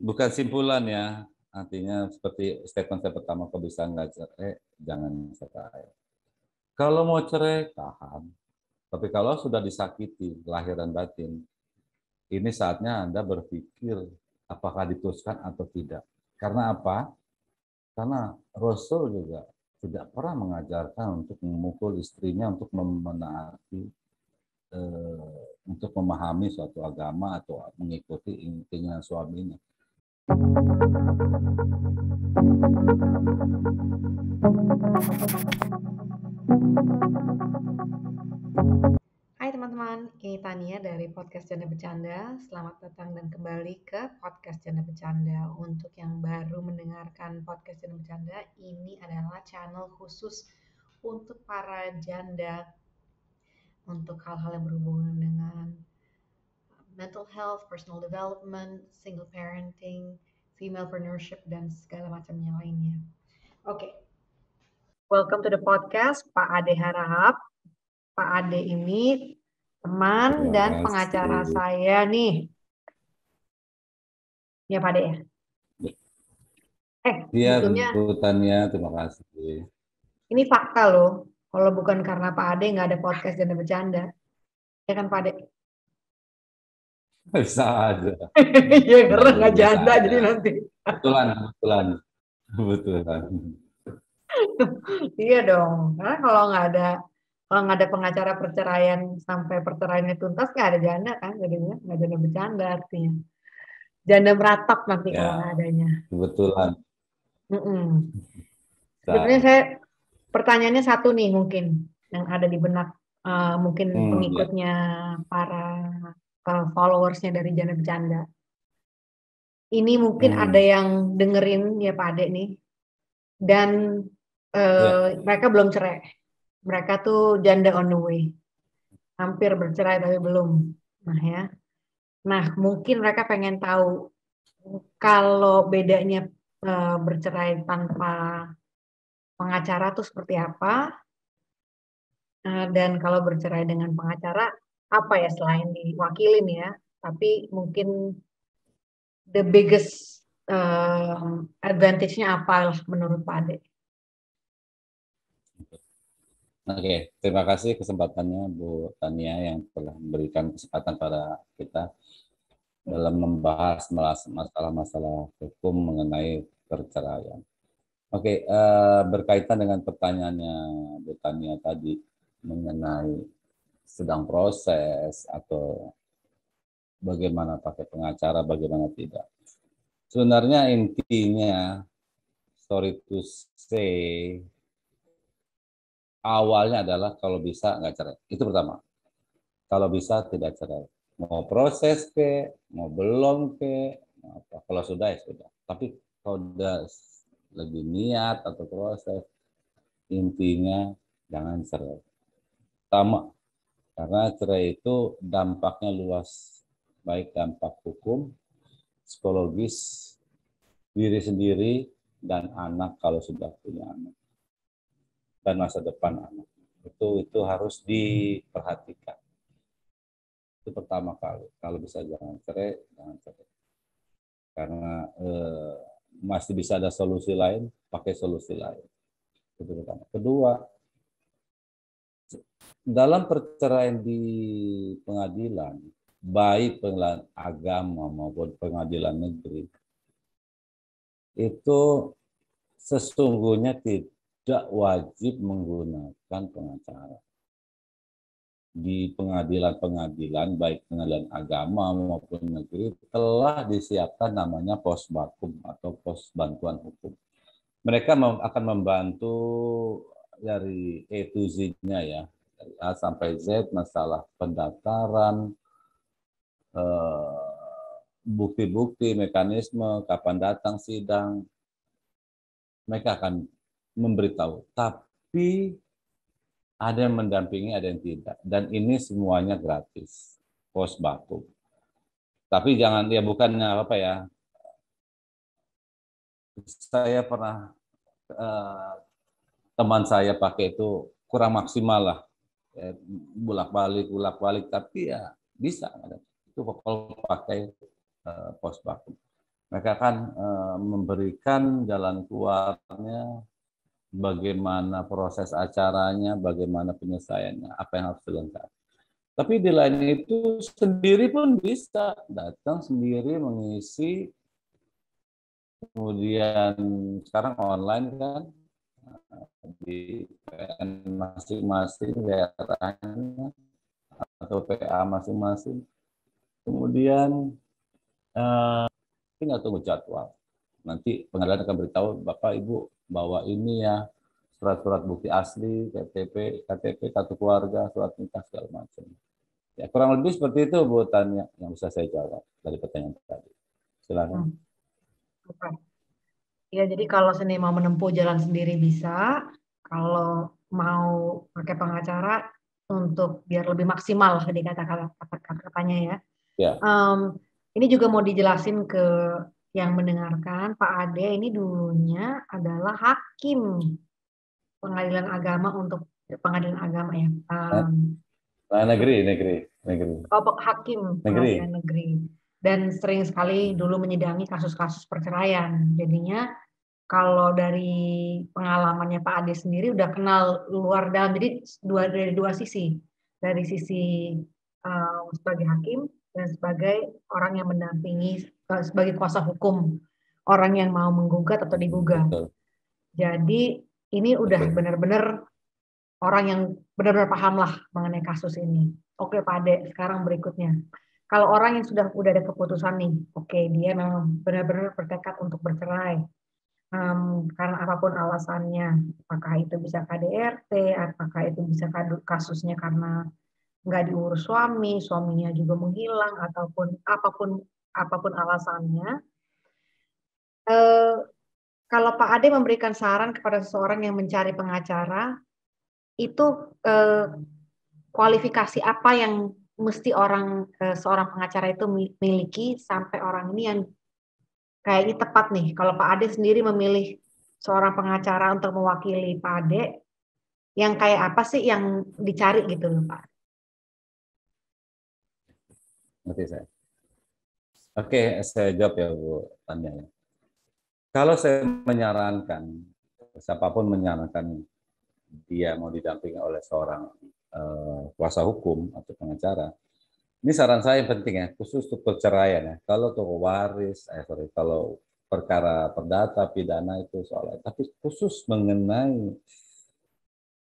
bukan simpulan ya. Artinya seperti statement saya pertama, kalau bisa nggak cerai, jangan cerai. Kalau mau cerai, tahan. Tapi kalau sudah disakiti, lahir dan batin, ini saatnya Anda berpikir apakah diteruskan atau tidak. Karena apa? Karena Rasul juga tidak pernah mengajarkan untuk memukul istrinya untuk menaati, untuk memahami suatu agama atau mengikuti keinginan suaminya. Hai teman-teman, ini Tania dari Podcast Janda Bercanda. Selamat datang dan kembali ke Podcast Janda Bercanda. Untuk yang baru mendengarkan Podcast Janda Bercanda, ini adalah channel khusus untuk para janda, untuk hal-hal yang berhubungan dengan mental health, personal development, single parenting, female entrepreneurship, dan segala macamnya lainnya. Oke, welcome to the podcast, Pak Ade Harahap. Pak Ade ini teman dan pengacara saya nih. Ya Pak Ade ya? Iya, sebetulnya Bu Tania, terima kasih. ini fakta loh. Kalau bukan karena Pak Ade nggak ada podcast Janda Bercanda. Ya kan Pak Ade? Bisa aja. Iya karena nggak Bisa janda aja. jadi nanti. Kebetulan. Iya dong. Karena kalau nggak ada pengacara perceraian sampai perceraiannya tuntas nggak ada janda kan jadinya nggak janda bercanda artinya. Janda meratap nanti kalau nggak Ya, adanya. kebetulan. Sebenarnya Nah, saya pertanyaannya satu nih mungkin yang ada di benak mungkin ya. pengikutnya para followersnya dari Janda Bercanda. Ini mungkin ada yang dengerin ya Pak Ade nih dan Ya. mereka belum cerai. Mereka tuh janda on the way. Hampir bercerai tapi belum. Nah ya. Nah, mungkin mereka pengen tahu kalau bedanya bercerai tanpa pengacara tuh seperti apa. Dan kalau bercerai dengan pengacara, apa ya selain diwakilin ya, tapi mungkin the biggest advantage-nya apa menurut Pak Ade? Oke, terima kasih kesempatannya Bu Tania yang telah memberikan kesempatan pada kita dalam membahas masalah-masalah hukum mengenai perceraian. Oke, berkaitan dengan pertanyaannya Bu Tania tadi mengenai sedang proses atau bagaimana pakai pengacara, bagaimana tidak. Sebenarnya intinya, sorry to say, awalnya adalah kalau bisa nggak cerai. Itu pertama. Kalau bisa tidak cerai. Mau proses ke, mau belum ke, apa. Kalau sudah ya sudah. Tapi kalau udah lebih niat atau proses, intinya jangan cerai. Pertama, karena cerai itu dampaknya luas. Baik dampak hukum, psikologis, diri sendiri, dan anak kalau sudah punya anak. Dan masa depan anak. Itu harus diperhatikan. Itu pertama kali. Kalau bisa jangan cerai. Karena masih bisa ada solusi lain, pakai solusi lain. Itu pertama. Kedua, dalam perceraian di pengadilan, baik pengadilan agama maupun pengadilan negeri, itu sesungguhnya tidak wajib menggunakan pengacara. Di pengadilan-pengadilan, baik pengadilan agama maupun negeri, telah disiapkan namanya pos bakum atau pos bantuan hukum. Mereka akan membantu dari A to Z-nya ya, dari A sampai Z, masalah pendaftaran, bukti-bukti, mekanisme, kapan datang sidang, mereka akan memberitahu. Tapi ada yang mendampingi, ada yang tidak. Dan ini semuanya gratis, pos baku. Tapi jangan, ya bukannya apa ya, saya pernah, teman saya pakai itu kurang maksimal lah. Bulak-balik, tapi ya bisa. Itu kalau pakai pos baku. Mereka akan memberikan jalan keluarnya, bagaimana proses acaranya, bagaimana penyelesaiannya, apa yang harus dilengkapi. Tapi di lain itu sendiri pun bisa datang sendiri mengisi, kemudian sekarang online kan di PN masing-masing daerahnya atau PA masing-masing. Kemudian tinggal tunggu jadwal. Nanti pengadilan akan beritahu Bapak Ibu bahwa ini ya surat-surat bukti asli, KTP, kartu keluarga, surat nikah segala macam. Ya, kurang lebih seperti itu Bu Tanya yang bisa saya jawab dari pertanyaan tadi. Silakan. Oke. Ya, jadi kalau seni mau menempuh jalan sendiri bisa, kalau mau pakai pengacara untuk biar lebih maksimal di kata-katanya ya. Ya, Ini juga mau dijelasin ke yang mendengarkan, Pak Ade ini dulunya adalah hakim pengadilan agama untuk pengadilan agama ya. negeri, Hakim negeri. pengadilan negeri dan sering sekali dulu menyidangi kasus-kasus perceraian. Jadinya kalau dari pengalamannya Pak Ade sendiri udah kenal luar dalam, jadi dari dua sisi, dari sisi sebagai hakim dan sebagai orang yang mendampingi, sebagai kuasa hukum orang yang mau menggugat atau digugat. Betul. Jadi ini udah Betul. benar-benar orang yang benar-benar paham lah mengenai kasus ini. Oke Pak Ade, sekarang berikutnya. Kalau orang yang udah ada keputusan nih, oke dia memang benar-benar bertekad untuk bercerai, karena apapun alasannya, apakah itu bisa KDRT, apakah itu bisa kasusnya karena nggak diurus suami, suaminya juga menghilang, ataupun apapun alasannya. Kalau Pak Ade memberikan saran kepada seseorang yang mencari pengacara, itu kualifikasi apa yang mesti seorang pengacara itu miliki sampai orang ini yang kayaknya tepat nih. Kalau Pak Ade sendiri memilih seorang pengacara untuk mewakili Pak Ade, yang kayak apa sih yang dicari gitu loh Pak? Nanti saya. Oke, saya jawab ya Bu Tanya. Kalau saya menyarankan, siapapun menyarankan dia mau didampingi oleh seorang kuasa hukum atau pengacara, ini saran saya yang penting ya, khusus untuk perceraian ya. Kalau untuk waris, kalau perkara perdata, pidana itu soalnya, tapi khusus mengenai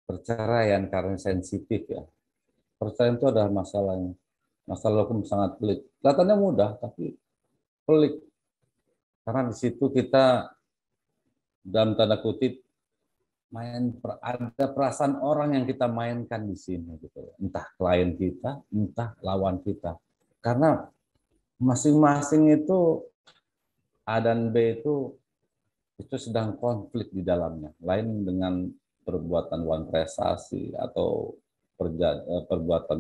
perceraian karena sensitif ya. Perceraian itu adalah masalah hukum sangat pelik. Kelihatannya mudah, tapi pelik. Karena di situ kita dalam tanda kutip ada perasaan orang yang kita mainkan di sini gitu. Entah klien kita, entah lawan kita. Karena masing-masing itu A dan B itu sedang konflik di dalamnya. Lain dengan perbuatan wan prestasi atau perbuatan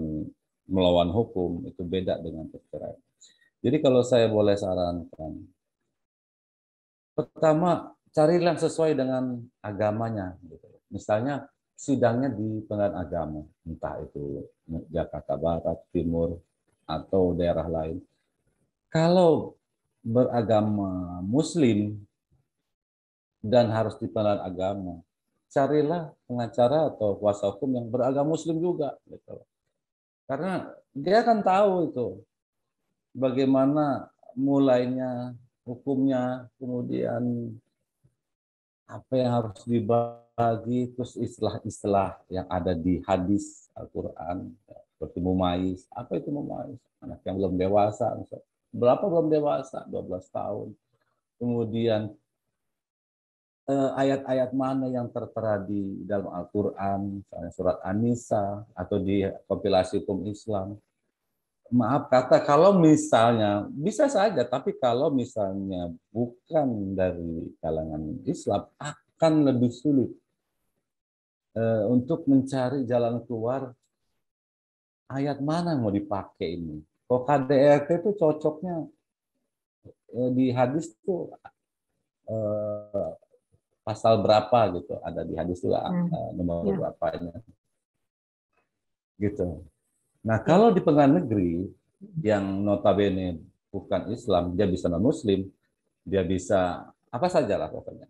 melawan hukum, itu beda dengan perceraian. Jadi kalau saya boleh sarankan, pertama carilah sesuai dengan agamanya. Gitu. Misalnya sidangnya di pengadilan agama, entah itu Jakarta Barat, Timur, atau daerah lain. Kalau beragama Muslim dan harus di pengadilan agama, carilah pengacara atau kuasa hukum yang beragama Muslim juga. Gitu. Karena dia akan tahu itu bagaimana mulainya hukumnya, kemudian apa yang harus dibagi, terus istilah-istilah yang ada di hadis Al-Quran, seperti mumais. Apa itu mumais? Anak yang belum dewasa. Berapa belum dewasa? 12 tahun. Kemudian ayat-ayat mana yang tertera di dalam Al-Quran, misalnya surat An-Nisa, atau di kompilasi hukum Islam. Maaf kata, kalau misalnya, bisa saja, tapi kalau misalnya bukan dari kalangan Islam, akan lebih sulit untuk mencari jalan keluar ayat mana yang mau dipakai ini. Kalau KDRT itu cocoknya di hadis itu pasal berapa gitu, ada di hadis itu nomor berapanya gitu. Nah kalau di pengadilan negeri yang notabene bukan Islam, dia bisa non Muslim, dia bisa apa saja lah pokoknya.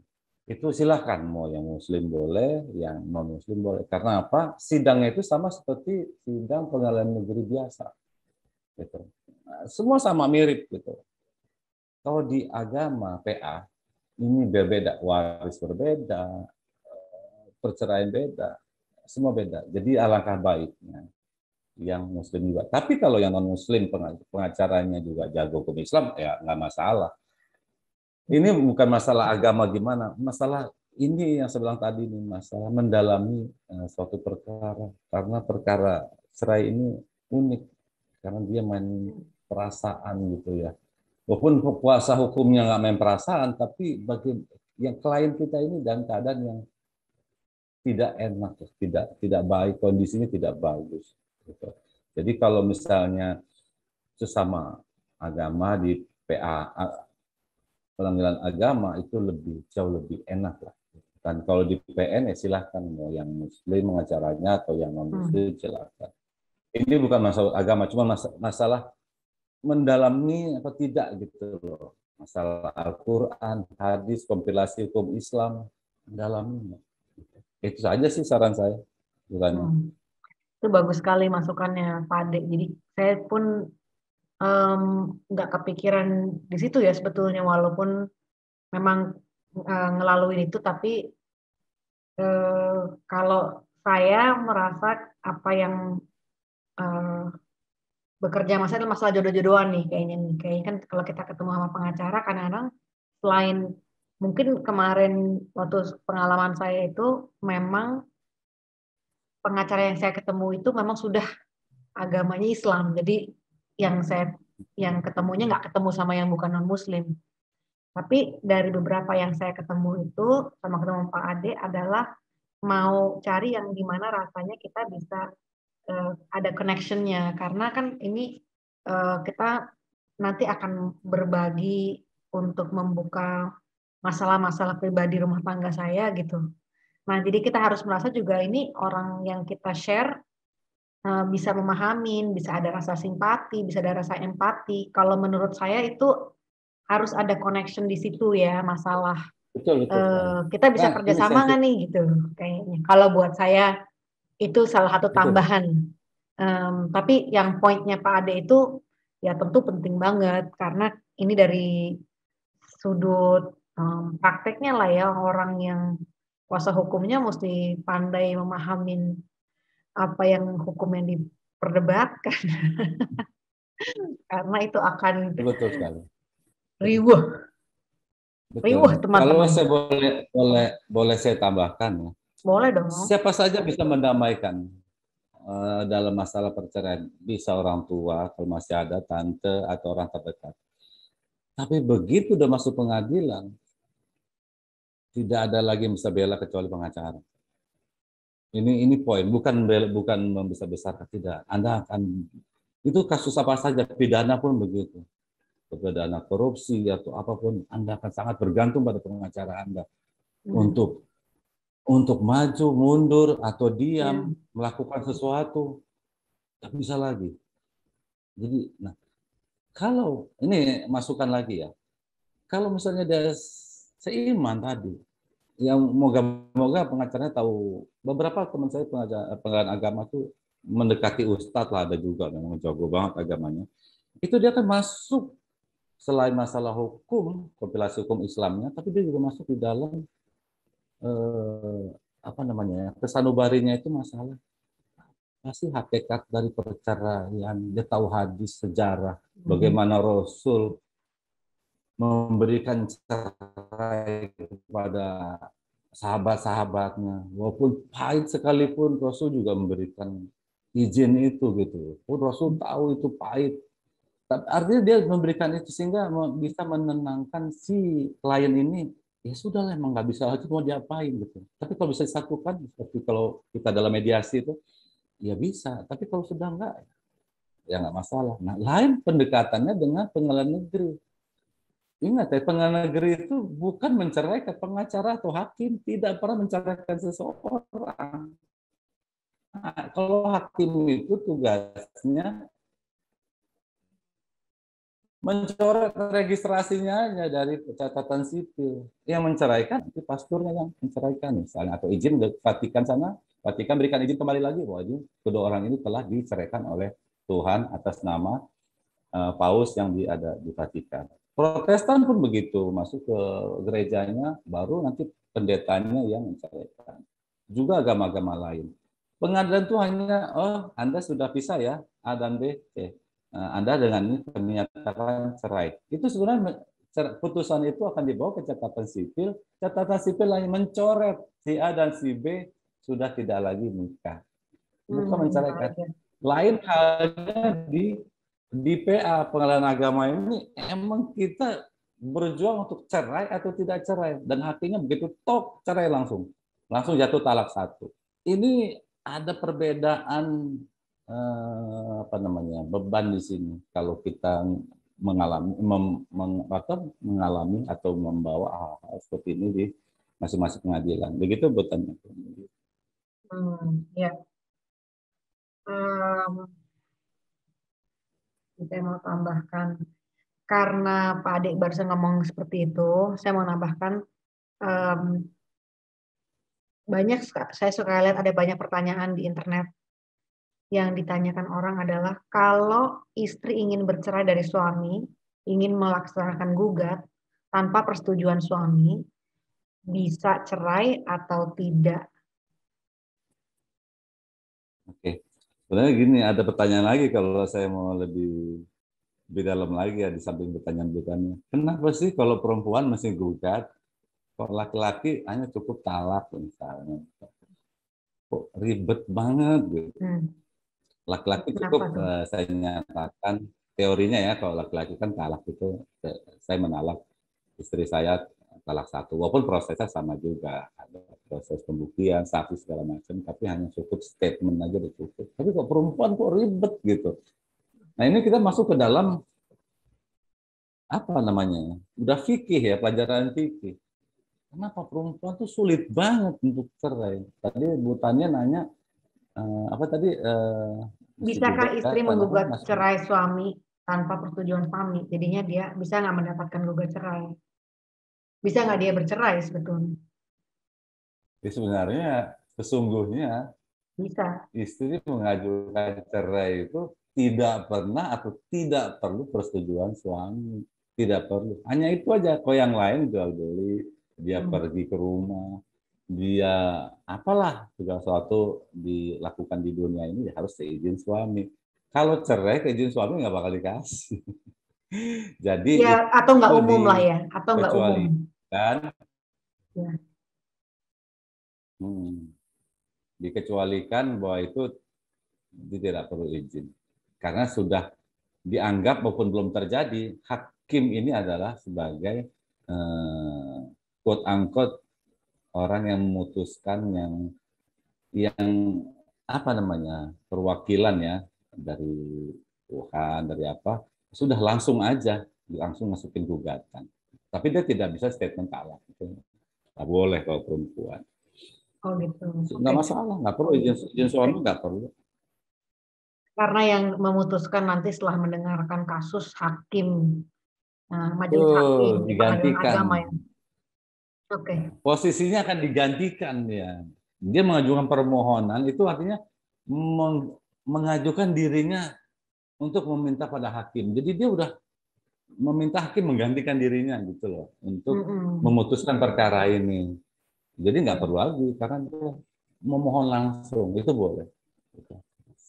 Itu silahkan, mau yang muslim boleh, yang non muslim boleh. Karena apa? Sidangnya itu sama seperti sidang pengadilan negeri biasa, gitu. Nah, semua sama mirip gitu. Kalau di agama PA ini berbeda, waris berbeda, perceraian beda, semua beda. Jadi alangkah baiknya yang muslim juga. Tapi kalau yang non muslim pengacaranya juga jago hukum Islam, ya nggak masalah. Ini bukan masalah agama gimana, masalah ini yang saya bilang tadi nih, masalah mendalami suatu perkara. Karena perkara cerai ini unik, karena dia main perasaan gitu ya. Walaupun kuasa hukumnya nggak main perasaan, tapi bagi yang klien kita ini dalam keadaan yang tidak enak, tidak baik, kondisinya tidak bagus. Gitu. Jadi kalau misalnya sesama agama di PA, pengadilan agama itu jauh lebih enak lah. Dan kalau di PN ya silahkan, mau yang muslim mengacaranya atau yang non muslim silahkan. Ini bukan masalah agama, cuma masalah mendalami apa tidak gitu loh. Masalah Al-Quran, hadis, kompilasi hukum Islam, mendalami. Itu saja sih saran saya. Bukannya. Itu bagus sekali masukannya Pak Ade. Jadi saya pun nggak kepikiran di situ ya sebetulnya, walaupun memang ngelaluin itu, tapi kalau saya merasa apa yang eh, bekerja masalah adalah masalah jodoh-jodohan nih kayaknya nih. Kayaknya kan kalau kita ketemu sama pengacara kadang-kadang selain mungkin kemarin waktu pengalaman saya itu memang pengacara yang saya ketemu itu memang sudah agamanya Islam. Jadi yang ketemunya nggak ketemu sama yang bukan non Muslim. Tapi dari beberapa yang saya ketemu itu sama ketemu Pak Ade adalah mau cari yang gimana rasanya kita bisa ada connection-nya, karena kan ini kita nanti akan berbagi untuk membuka masalah-masalah pribadi rumah tangga saya gitu. Nah, jadi kita harus merasa juga ini orang yang kita share bisa memahamin, bisa ada rasa simpati, bisa ada rasa empati. Kalau menurut saya itu harus ada connection di situ ya, masalah Betul, betul sekali. kita bisa Nah, ini kerjasama nggak sensitif. nih gitu kayaknya. Kalau buat saya itu salah satu Betul. tambahan. Tapi yang poinnya Pak Ade itu ya tentu penting banget karena ini dari sudut prakteknya lah ya, orang yang kuasa hukumnya mesti pandai memahamin apa yang hukum yang diperdebatkan karena itu akan Betul sekali. Betul. riuh Betul. riuh Kalau teman-teman. saya boleh saya tambahkan ya. Boleh dong. Siapa saja bisa mendamaikan dalam masalah perceraian. Bisa orang tua, kalau masih ada tante atau orang terdekat. Tapi begitu udah masuk pengadilan, tidak ada lagi yang bisa bela kecuali pengacara. Ini poin, bukan membesar-besarkan, tidak. Anda akan itu kasus apa saja, pidana pun begitu. Pidana korupsi atau apapun, Anda akan sangat bergantung pada pengacara Anda untuk maju, mundur atau diam, melakukan sesuatu, tak bisa lagi. Jadi, nah, kalau ini masukan lagi ya, kalau misalnya dia seiman tadi, yang moga-moga pengacaranya tahu, beberapa teman saya pengacara agama tuh mendekati ustadz lah, ada juga memang jago banget agamanya. Itu dia akan masuk selain masalah hukum, kompilasi hukum Islamnya, tapi dia juga masuk di dalam apa namanya, kesanubarinya itu masalah pasti hakikat dari perceraian. Dia tahu hadis, sejarah, bagaimana Rasul memberikan cerai kepada sahabat-sahabatnya. Walaupun pahit sekalipun, Rasul juga memberikan izin itu gitu. Pun Rasul tahu itu pahit. Tapi artinya dia memberikan itu sehingga bisa menenangkan si klien ini. Ya sudah lah, emang nggak bisa lagi mau diapain gitu. Tapi kalau bisa disatukan, seperti kalau kita dalam mediasi itu, ya bisa. Tapi kalau sudah enggak, ya nggak masalah. Nah, lain pendekatannya dengan pengadilan negeri. Ingat ya, pengadilan negeri itu bukan menceraikan, pengacara atau hakim tidak pernah menceraikan seseorang. Nah, kalau hakim itu tugasnya mencoret registrasinya aja dari catatan sipil. Yang menceraikan itu pasturnya yang menceraikan misalnya, atau izin ke Vatikan sana, Vatikan berikan izin kembali lagi bahwa ini kedua orang ini telah diceraikan oleh Tuhan atas nama paus yang ada di Vatikan. Protestan pun begitu, masuk ke gerejanya, baru nanti pendetanya yang menceraikan. Juga agama-agama lain. Pengadilan itu hanya, oh Anda sudah pisah ya, A dan B, C. Anda dengan ini menyatakan cerai. Itu sebenarnya putusan itu akan dibawa ke catatan sipil lain mencoret si A dan si B sudah tidak lagi nikah. Bukan menceraikan. Lain halnya di PA, pengadilan agama ini, emang kita berjuang untuk cerai atau tidak cerai, dan hakimnya begitu tok cerai langsung jatuh talak satu. Ini ada perbedaan apa namanya beban di sini kalau kita mengalami atau membawa hal-hal seperti ini di masing-masing pengadilan. Begitu buatnya. Ya. Saya mau tambahkan, karena Pak Ade barusan ngomong seperti itu, saya mau nambahkan, banyak, saya suka lihat ada banyak pertanyaan di internet yang ditanyakan orang adalah, kalau istri ingin bercerai dari suami, ingin melaksanakan gugat tanpa persetujuan suami, bisa cerai atau tidak? Oke, sebenarnya gini, ada pertanyaan lagi kalau saya mau lebih dalam lagi ya, di samping pertanyaan berikutnya. Kenapa sih kalau perempuan masih gugat, kalau laki-laki hanya cukup talak misalnya? Kok ribet banget gitu. Laki-laki cukup, saya nyatakan teorinya ya, kalau laki-laki kan talak itu, saya menalak istri saya talak satu, walaupun prosesnya sama juga, ada proses pembuktian, saksi segala macam, tapi hanya cukup statement aja udah cukup. Tapi kok perempuan kok ribet gitu. Nah ini kita masuk ke dalam apa namanya, udah fikih ya, pelajaran fikih. Kenapa perempuan tuh sulit banget untuk cerai? Tadi Bu Tania nanya apa tadi? Bisakah istri menggugat cerai suami tanpa persetujuan suami? Jadinya dia bisa nggak mendapatkan gugat cerai? Bisa nggak dia bercerai sebetulnya? Ya, sebenarnya sesungguhnya Bisa. istri mengajukan cerai itu tidak pernah atau tidak perlu persetujuan suami. Tidak perlu. Hanya itu aja. Kok yang lain jual beli, dia pergi ke rumah, dia apalah segala sesuatu dilakukan di dunia ini harus seizin suami. Kalau cerai izin suami nggak bakal dikasih. Jadi ya, atau nggak umum lah ya, atau nggak umum. Dikecualikan, ya. Dikecualikan bahwa itu tidak perlu izin. Karena sudah dianggap maupun belum terjadi, hakim ini adalah sebagai quote unquote orang yang memutuskan, yang apa namanya, perwakilan ya dari Tuhan, dari apa, sudah langsung aja langsung masukin gugatan. Tapi dia tidak bisa statement talak, itu nggak boleh kalau perempuan. Oh gitu. Nggak masalah, nggak perlu izin suami, nggak perlu. Karena yang memutuskan nanti setelah mendengarkan kasus hakim, majelis hakim di pengadilan agama ya. Oke. Posisinya akan digantikan ya. Dia mengajukan permohonan itu artinya mengajukan dirinya untuk meminta pada hakim. Jadi dia udah meminta hakim menggantikan dirinya gitu loh untuk memutuskan perkara ini. Jadi nggak perlu lagi karena dia memohon langsung, itu boleh.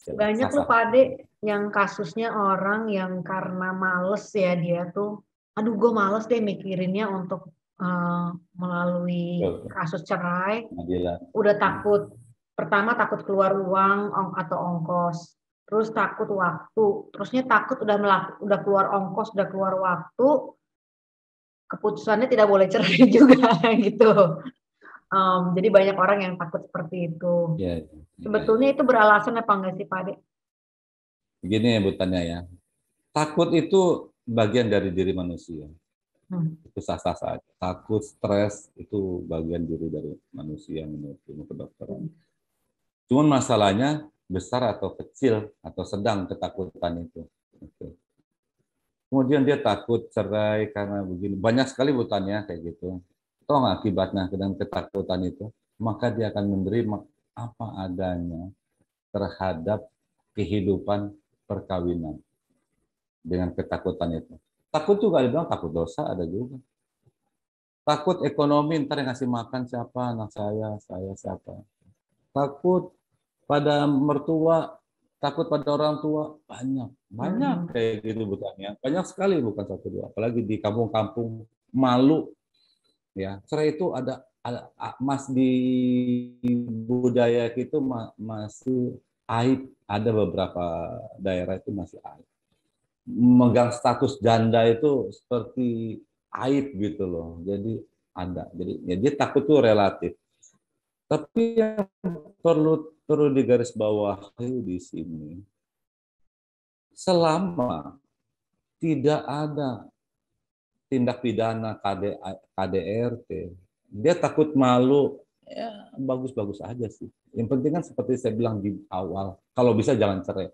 Banyak loh Pak Ade yang kasusnya orang yang karena males ya, dia tuh, aduh gue males deh mikirinnya untuk melalui kasus cerai. Udah takut, pertama takut keluar uang atau ongkos, terus takut waktu, terusnya takut udah keluar ongkos, udah keluar waktu, keputusannya tidak boleh cerai juga gitu. Jadi banyak orang yang takut seperti itu. Sebetulnya itu beralasan apa enggak sih Pak Ade? Begini ya Bu Tanya ya, takut itu bagian dari diri manusia. Itu sah-sah saja. Takut, stres itu bagian diri dari manusia menurut ilmu kedokteran. Cuman masalahnya besar atau kecil atau sedang ketakutan itu. Kemudian dia takut cerai karena begini. Banyak sekali butannya kayak gitu. Tahu nggak akibatnya dengan ketakutan itu? Maka dia akan menerima apa adanya terhadap kehidupan perkawinan dengan ketakutan itu. Takut juga ada bilang takut dosa ada juga. Takut ekonomi ntar yang ngasih makan siapa anak saya siapa. Takut pada mertua, takut pada orang tua banyak, banyak Hmm. kayak gitu bukannya, banyak sekali bukan satu dua, apalagi di kampung-kampung malu ya. Cerai itu ada mas di budaya itu masih aib, ada beberapa daerah itu masih aib. Memegang status janda itu seperti aib gitu loh, jadi ada, jadi ya dia takut tuh relatif. Tapi yang perlu perlu digarisbawahi di sini, selama tidak ada tindak pidana KDRT, dia takut malu, ya bagus-bagus aja sih. Yang penting kan seperti saya bilang di awal, kalau bisa jangan cerai.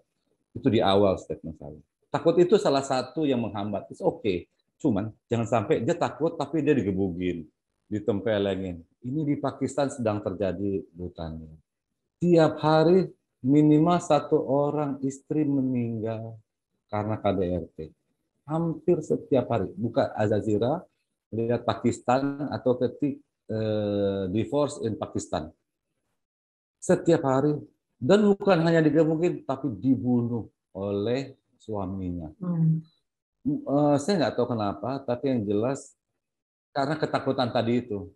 Itu di awal statement saya. Takut itu salah satu yang menghambat. It's okay. Cuman jangan sampai dia takut tapi dia digebugin, ditempelengin. Ini di Pakistan sedang terjadi Bhutan. Tiap hari minimal satu orang istri meninggal karena KDRT. Hampir setiap hari. Buka Al-Jazeera, lihat Pakistan atau ketik divorce in Pakistan. Setiap hari. Dan bukan hanya digebukin, tapi dibunuh oleh suaminya. Hmm. Saya nggak tahu kenapa, tapi yang jelas karena ketakutan tadi itu.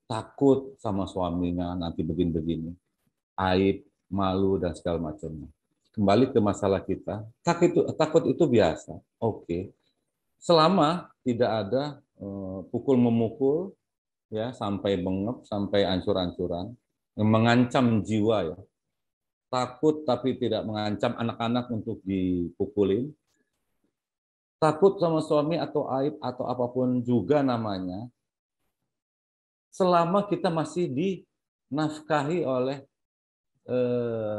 Takut sama suaminya nanti begini-begini. Aib, malu, dan segala macamnya. Kembali ke masalah kita, takut itu biasa. Oke. Selama tidak ada pukul memukul ya sampai bengep, sampai ancur-ancuran, yang mengancam jiwa ya. Takut tapi tidak mengancam anak-anak untuk dipukulin. Takut sama suami atau aib atau apapun juga namanya, selama kita masih dinafkahi oleh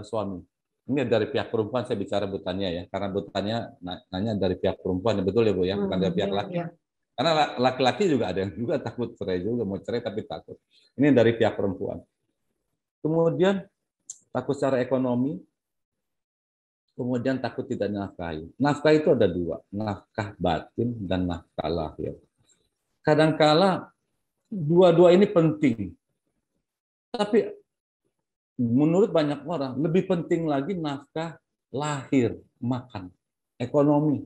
suami. Ini dari pihak perempuan saya bicara butannya ya, karena butannya nanya dari pihak perempuan, betul ya Bu ya, bukan dari pihak Ya, laki. ya. Karena laki-laki juga ada yang juga takut cerai juga, mau cerai tapi takut. Ini dari pihak perempuan. Kemudian takut secara ekonomi, kemudian takut tidak nafkahi. Nafkah itu ada dua, nafkah batin dan nafkah lahir. Kadangkala dua-dua ini penting, tapi menurut banyak orang lebih penting lagi nafkah lahir, makan, ekonomi.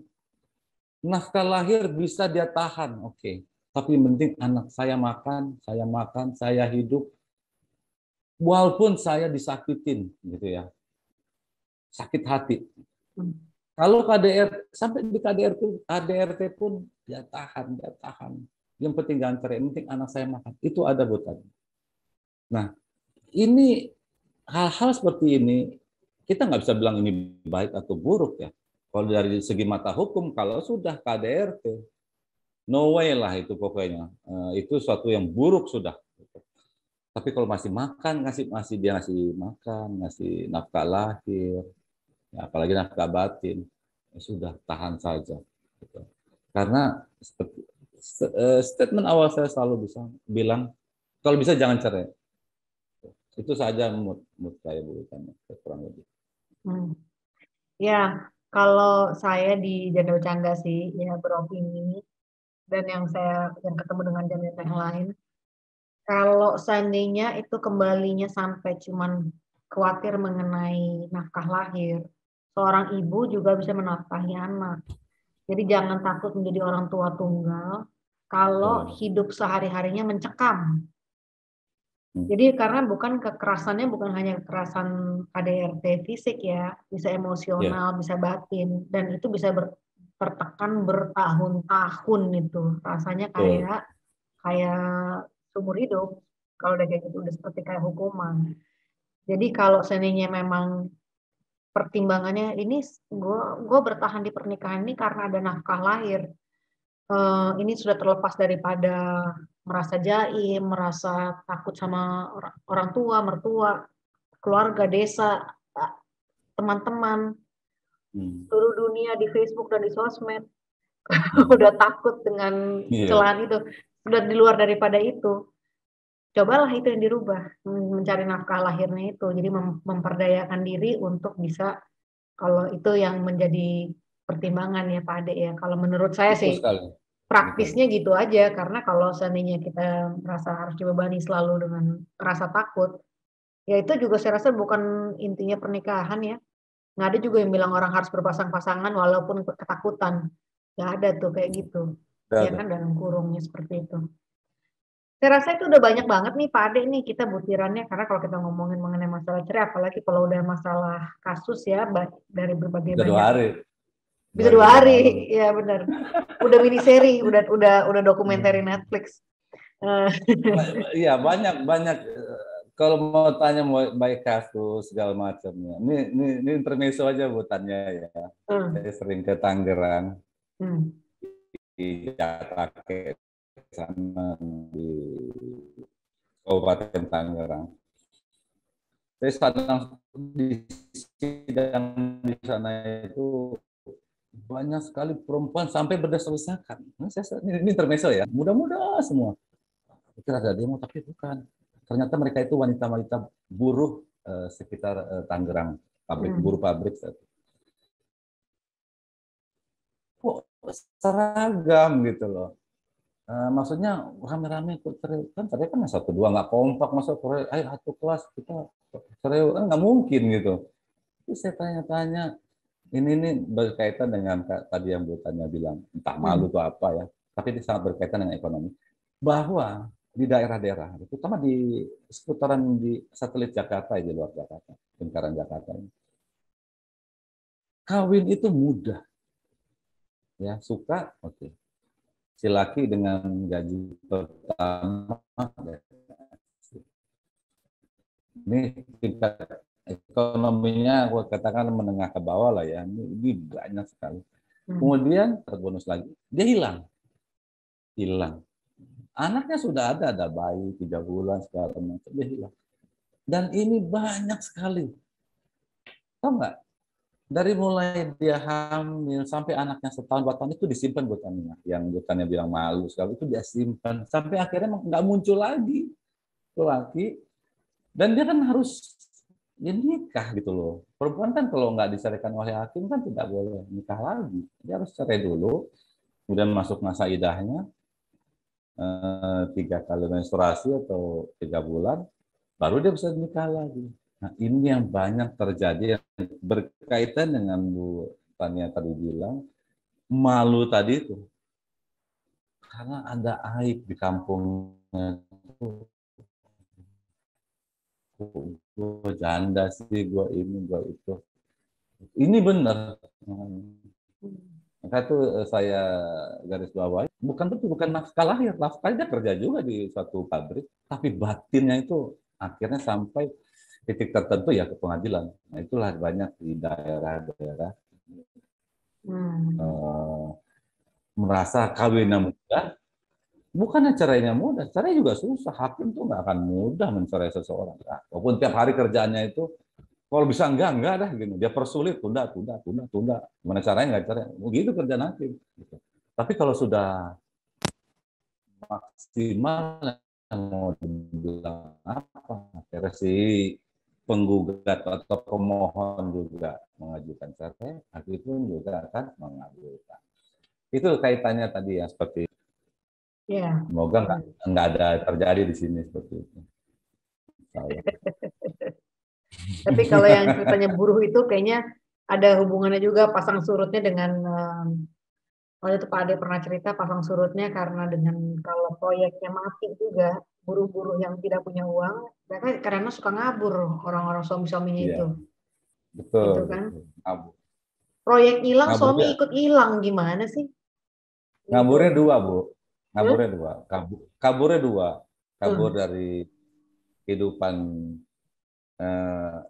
Nafkah lahir bisa dia tahan, oke. Tapi yang penting anak saya makan, saya hidup, walaupun saya disakitin, gitu ya, sakit hati. Hmm. Kalau KDR sampai di KDRT pun dia tahan. Yang penting jangan cerai, yang penting anak saya makan. Itu ada buat. Nah, ini hal-hal seperti ini kita nggak bisa bilang ini baik atau buruk ya. Kalau dari segi mata hukum, kalau sudah KDRT, no way lah itu pokoknya. Itu suatu yang buruk sudah. Tapi kalau masih makan, masih dia ngasih makan, ngasih nafkah lahir, ya, apalagi nafkah batin, ya sudah tahan saja. Gitu. Karena statement awal saya selalu bisa bilang, kalau bisa jangan cerai. Itu saja mood saya Bu, kurang lebih. Hmm. Ya, kalau saya di Janda Bercanda sih ya beropini dan yang ketemu dengan janda yang lain, kalau seandainya itu kembalinya sampai cuman khawatir mengenai nafkah lahir, seorang ibu juga bisa menafkahi anak. Jadi jangan takut menjadi orang tua tunggal kalau Betul. hidup sehari-harinya mencekam. Hmm. Jadi karena kekerasannya bukan hanya kekerasan KDRT fisik ya, bisa Ya, emosional, bisa batin, dan itu bisa tertekan bertahun-tahun itu. Rasanya betul. kayak kayak seumur hidup. Kalau udah kayak gitu udah seperti kayak hukuman. Jadi kalau seandainya memang pertimbangannya ini gue bertahan di pernikahan ini karena ada nafkah lahir. Ini sudah terlepas daripada merasa jaim, merasa takut sama orang tua, mertua, keluarga, desa, teman-teman, Hmm. seluruh dunia di Facebook dan di sosmed. udah takut dengan Iya, celahan itu, sudah di luar daripada itu. Cobalah itu yang dirubah, mencari nafkah lahirnya itu. Jadi memperdayakan diri untuk bisa, kalau itu yang menjadi pertimbangan ya Pak Ade ya. Kalau menurut saya betul sih sekali. Betul. praktisnya gitu aja, karena kalau seandainya kita merasa harus dibebani selalu dengan rasa takut, ya itu juga saya rasa bukan intinya pernikahan ya. Nggak ada juga yang bilang orang harus berpasang-pasangan walaupun ketakutan. Nggak ada tuh kayak gitu. Udah, Ya udah. kan dalam kurungnya seperti itu. Saya rasa itu udah banyak banget nih Pak Ade nih kita butirannya, karena kalau kita ngomongin mengenai masalah cerai, apalagi kalau udah masalah kasus ya dari berbagai Udah dua banyak, hari, dua bisa hari 2 hari, malam. ya benar. Udah mini seri, udah dokumenter Netflix. Eh, Iya, banyak banyak. Kalau mau tanya mau baik kasus segala macamnya. Ini intermezzo aja buatannya ya. hmm, Saya sering ke Tangerang, hmm, di Jakarta sana di Kabupaten Tangerang. Saya sedang di sidang di sana itu banyak sekali perempuan sampai berdesak-desakan. Ini intermezzo ya, muda-muda semua. Pikir ada demo, tapi bukan. Ternyata mereka itu wanita-wanita buruh sekitar Tangerang, pabrik hmm, buruh pabrik. Kok seragam gitu loh. Maksudnya rame-rame ikut cerai kan cerai kan satu dua nggak kompak masa cerai ayo satu kelas kita cerai kan nggak mungkin gitu. Terus saya tanya-tanya ini berkaitan dengan tadi yang Bu Tanya bilang entah malu hmm, atau apa ya, tapi ini sangat berkaitan dengan ekonomi bahwa di daerah-daerah, terutama di seputaran di satelit Jakarta di luar Jakarta, lingkaran Jakarta ini, kawin itu mudah ya suka oke. Okay. Si laki dengan gaji pertama ini tingkat ekonominya aku katakan menengah ke bawah lah ya ini banyak sekali hmm, kemudian terbonus lagi dia hilang anaknya sudah ada bayi 3 bulan segala macam dia hilang dan ini banyak sekali tahu nggak dari mulai dia hamil sampai anaknya setahun 2 tahun itu disimpan buatannya yang buatannya bilang malu sekali itu dia simpan sampai akhirnya nggak muncul lagi laki dan dia kan harus ya nikah gitu loh. Perempuan kan kalau nggak diceraikan oleh hakim kan tidak boleh nikah lagi. Dia harus cerai dulu, kemudian masuk masa idahnya 3 kali menstruasi atau 3 bulan, baru dia bisa nikah lagi. Nah ini yang banyak terjadi yang berkaitan dengan Bu Tania tadi bilang malu tadi itu karena ada aib di kampungnya itu gue janda sih gue ini gue itu ini benar. hmm, Maka itu saya garis bawahi, bukan betul, bukan nafkah lahir, nafkah dia kerja juga di suatu pabrik, tapi batinnya itu akhirnya sampai titik tertentu ya ke pengadilan. Nah itulah banyak di daerah-daerah hmm, eh, merasa kawinnya mudah, bukannya cerainya mudah, cerai juga susah, hakim tuh nggak akan mudah mencerai seseorang. Nah, walaupun tiap hari kerjaannya itu, kalau bisa enggak dah, gitu. Dia persulit, tunda. Gimana caranya nggak cerai? Begitu kerjaan hakim. Gitu. Tapi kalau sudah maksimal yang mau dibilang apa akhirnya si penggugat atau pemohon juga mengajukan cerai hakim pun juga akan mengabulkan itu kaitannya tadi ya seperti ya. semoga Hmm. nggak ada terjadi di sini seperti itu saya Tapi kalau yang ceritanya buruh itu kayaknya ada hubungannya juga pasang surutnya dengan waktu itu Pak Ade pernah cerita pasang surutnya karena dengan kalau proyeknya mati juga buruh-buruh yang tidak punya uang mereka karena suka ngabur orang-orang suami-suaminya iya itu betul gitu kan betul proyek hilang suami ngaburnya ikut hilang gimana sih ngaburnya gitu. dua bu Hah? ngaburnya dua kaburnya dua kabur Hmm, dari kehidupan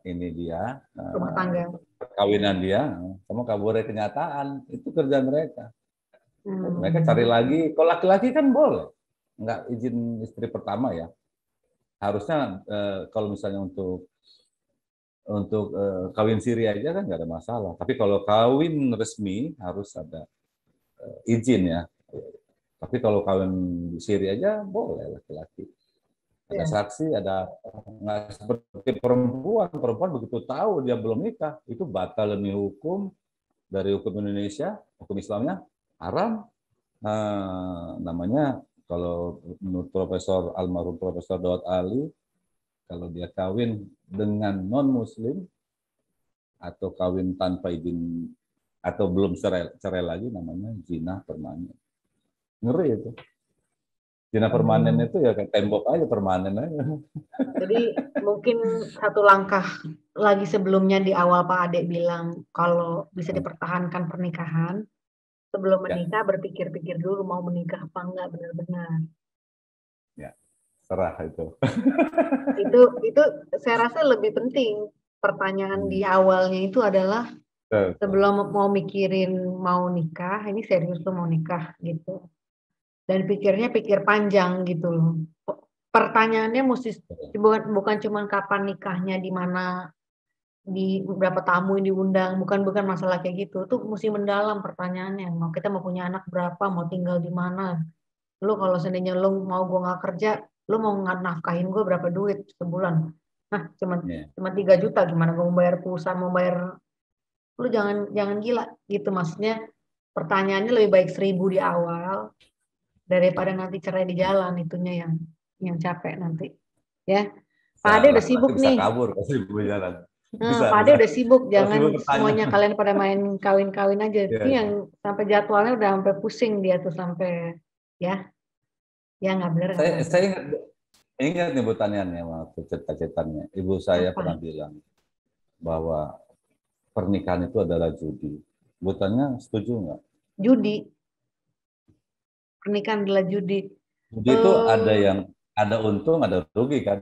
ini dia rumah tangga. perkawinan dia sama kabur dari kenyataan itu kerja mereka. Mereka cari Hmm. lagi. Kalau laki-laki kan boleh nggak izin istri pertama ya. Harusnya kalau misalnya untuk kawin siri aja kan nggak ada masalah. Tapi kalau kawin resmi harus ada izin ya. Tapi kalau kawin siri aja boleh laki-laki. Ada saksi, ada nggak seperti perempuan. Perempuan begitu tahu dia belum nikah, itu batal demi hukum dari hukum Indonesia, hukum Islamnya haram. Namanya kalau menurut Profesor almarhum Profesor Dawud Ali, kalau dia kawin dengan non Muslim atau kawin tanpa izin atau belum cerai lagi, namanya zina permanen. Ngeri itu. Zina permanen itu ya kayak tembok aja, permanen aja. Jadi mungkin satu langkah lagi sebelumnya di awal Pak Ade bilang kalau bisa dipertahankan pernikahan, sebelum Ya, menikah berpikir-pikir dulu mau menikah apa enggak benar-benar. ya, serah itu. Itu saya rasa lebih penting. Pertanyaan di awalnya itu adalah sebelum mau mikirin mau nikah, ini serius tuh mau nikah gitu. Dan pikirnya pikir panjang gitu loh. Pertanyaannya mesti bukan cuma kapan nikahnya, di mana, di berapa tamu yang diundang, bukan masalah kayak gitu. Tuh mesti mendalam pertanyaannya. Kita mau punya anak berapa, mau tinggal di mana. Lu kalau seandainya lu mau gue nggak kerja, lu mau nafkahin gue berapa duit sebulan? Nah, cuma 3 juta, gimana gue mau bayar pulsa, mau bayar. Lu jangan jangan gila gitu, maksudnya pertanyaannya lebih baik 1000 di awal daripada nanti cerai di jalan, itunya yang capek nanti ya. Pak Ade udah Laki-laki sibuk bisa nih. kabur pasti berjalan. Bisa, Pak Ade bisa. udah sibuk, Kalau jangan sibuk bertanya. semuanya kalian pada main kawin-kawin aja. Ya, Ini yang ya. sampai jadwalnya udah sampai pusing dia tuh, sampai ya, ya nggak bener nggak Saya apa-apa. saya ingat nih pertanyaannya waktu cerita-ceritanya. Ibu saya Apa? pernah bilang bahwa pernikahan itu adalah judi. Ibu tanya, setuju nggak? Judi, pernikahan adalah judi. Judi itu ada Eh, yang ada untung, ada rugi kan?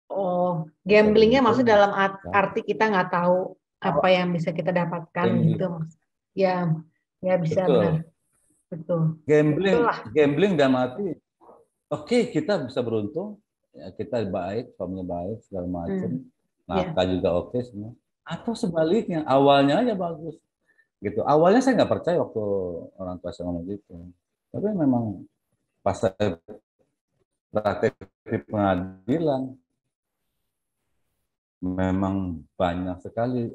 oh, Bisa gamblingnya beruntung. maksud dalam Kan? arti kita nggak tahu apa Kalau yang bisa kita dapatkan gitu, gambling, Mas. Ya, ya bisa benar, betul. betul. Betul Gambling, lah. gambling dalam arti, oke, kita bisa beruntung, ya, kita baik, suaminya baik, segala macam, Hmm, ya. nafkah juga oke semua. Atau sebaliknya, awalnya aja bagus, gitu. Awalnya saya nggak percaya waktu orang tua saya ngomong gitu. Tapi memang pas saya praktek di pengadilan, memang banyak sekali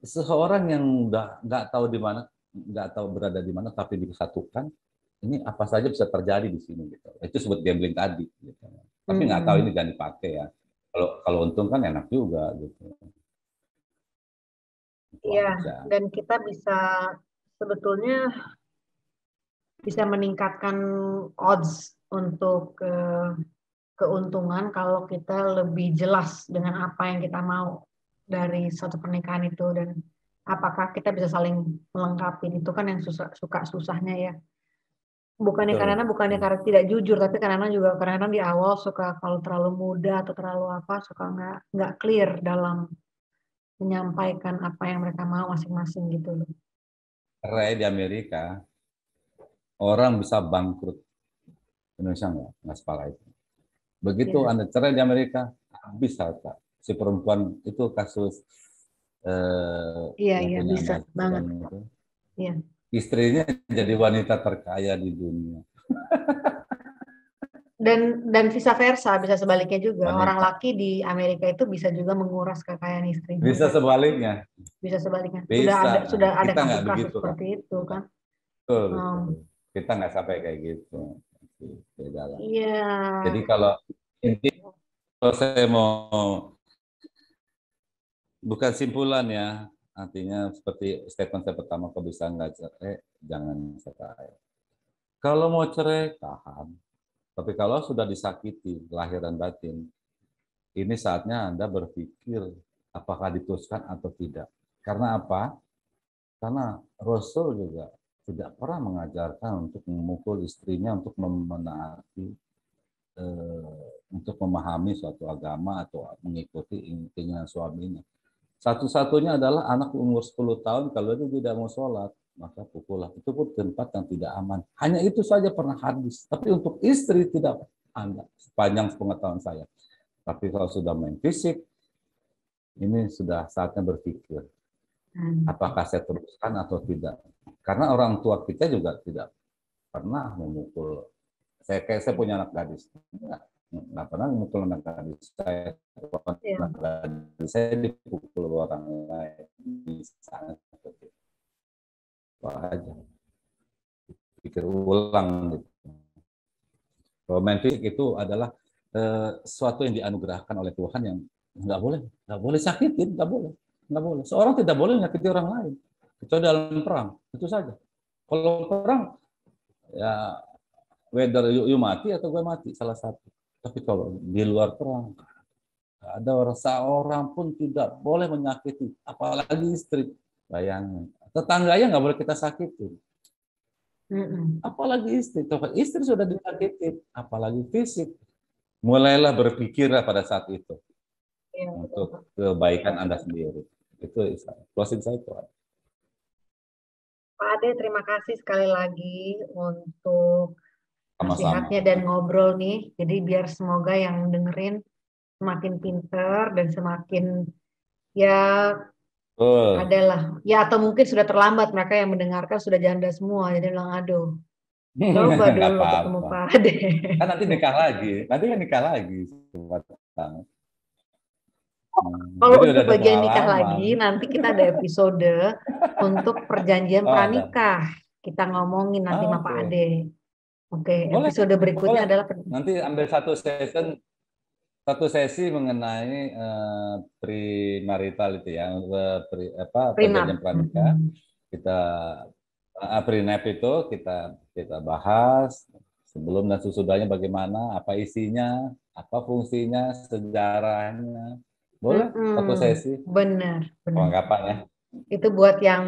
seseorang yang nggak tahu di mana, nggak tahu berada di mana, tapi disatukan. Ini apa saja bisa terjadi di sini gitu. Itu sebut gambling tadi. Gitu. Tapi nggak tahu Hmm, ini jangan dipakai ya. Kalau untung kan enak juga gitu. Itu iya, aja. dan kita bisa sebetulnya bisa meningkatkan odds untuk keuntungan kalau kita lebih jelas dengan apa yang kita mau dari suatu pernikahan itu, dan apakah kita bisa saling melengkapi. Itu kan yang suka susahnya ya. Betul. Bukannya karena tidak jujur, tapi karena juga kadang-kadang di awal suka, kalau terlalu muda atau terlalu apa, suka nggak clear dalam menyampaikan apa yang mereka mau masing-masing gitu loh. Cerai di Amerika, orang bisa bangkrut. Indonesia nggak sepala itu. Begitu Ya, Anda cerai di Amerika, habis harta. Si perempuan itu kasus iya, yang iya, punya bisa anak banget. itu. Iya. Istrinya jadi wanita terkaya di dunia. Dan vice versa, bisa sebaliknya juga. Orang Wanita. laki di Amerika itu bisa juga menguras kekayaan istrinya Bisa kan. sebaliknya. Bisa sebaliknya. Bisa. Sudah ada Kita nggak kasus-kasus begitu kan. seperti itu Kita, kan. betul, betul. Hmm, Kita nggak sampai kayak gitu. Beda lah. iya. Jadi kalau inti, kalau saya mau bukan simpulan ya, artinya seperti statement saya pertama, kalau bisa nggak cerai, jangan cerai. Kalau mau cerai, tahan. Tapi kalau sudah disakiti, lahir dan batin, ini saatnya Anda berpikir apakah diteruskan atau tidak. Karena apa? Karena Rasul juga tidak pernah mengajarkan untuk memukul istrinya untuk menaati, untuk memahami suatu agama atau mengikuti keinginan suaminya. Satu-satunya adalah anak umur 10 tahun kalau dia tidak mau sholat, maka pukullah. Itu pun tempat yang tidak aman. Hanya itu saja pernah hadis. Tapi untuk istri tidak ada sepanjang pengetahuan saya. Tapi kalau sudah main fisik, ini sudah saatnya berpikir. Hmm. Apakah saya teruskan atau tidak? Karena orang tua kita juga tidak pernah memukul. Saya punya anak gadis, nggak pernah memukul anak gadis. Anak gadis saya dipukul orang lain, bisa seperti itu. Wah aja, pikir ulang gitu. Romantis itu adalah sesuatu yang dianugerahkan oleh Tuhan yang nggak boleh sakitin, nggak boleh. Seorang tidak boleh menyakiti orang lain, kecuali dalam perang, itu saja. Kalau perang, ya whether you mati atau gue mati, salah satu. Tapi kalau di luar perang, ada seorang pun tidak boleh menyakiti, apalagi istri. Bayangin, tetangganya nggak boleh kita sakitin. Apalagi istri sudah disakitin, apalagi fisik. Mulailah berpikirlah pada saat itu untuk kebaikan Anda sendiri. Itu closing saya itu. Pak Ade, terima kasih sekali lagi untuk nasihatnya dan ngobrol nih. Jadi biar semoga yang dengerin semakin pinter dan semakin ya adalah ya, atau mungkin sudah terlambat, mereka yang mendengarkan sudah janda semua, jadi bilang aduh. Coba dulu ketemu Pak Ade. Kan nanti nikah lagi. Kalau untuk bagian nikah lagi, nanti kita ada episode untuk perjanjian pranikah. Kita ngomongin nanti sama Pak Ade. Oke, episode berikutnya adalah nanti ambil satu sesi mengenai premarital itu ya, perjanjian pranikah. Kita prenup itu kita bahas sebelum dan sesudahnya bagaimana, apa isinya, apa fungsinya, sejarahnya. Boleh satu sesi. Benar. Kapan ya? Itu buat yang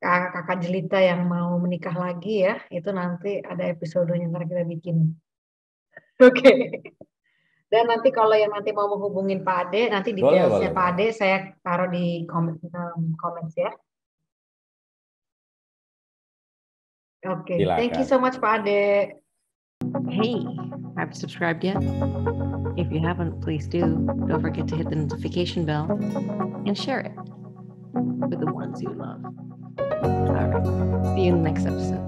kakak jelita yang mau menikah lagi ya, itu nanti ada episodenya ntar kita bikin. Oke. Dan nanti kalau yang nanti mau menghubungin Pak Ade, nanti detailsnya Pak Ade saya taruh di komen ya. Okay, thank you so much, Pak Ade. Hey, have you subscribed yet? If you haven't, please do. Don't forget to hit the notification bell and share it with the ones you love. All right, see you in the next episode.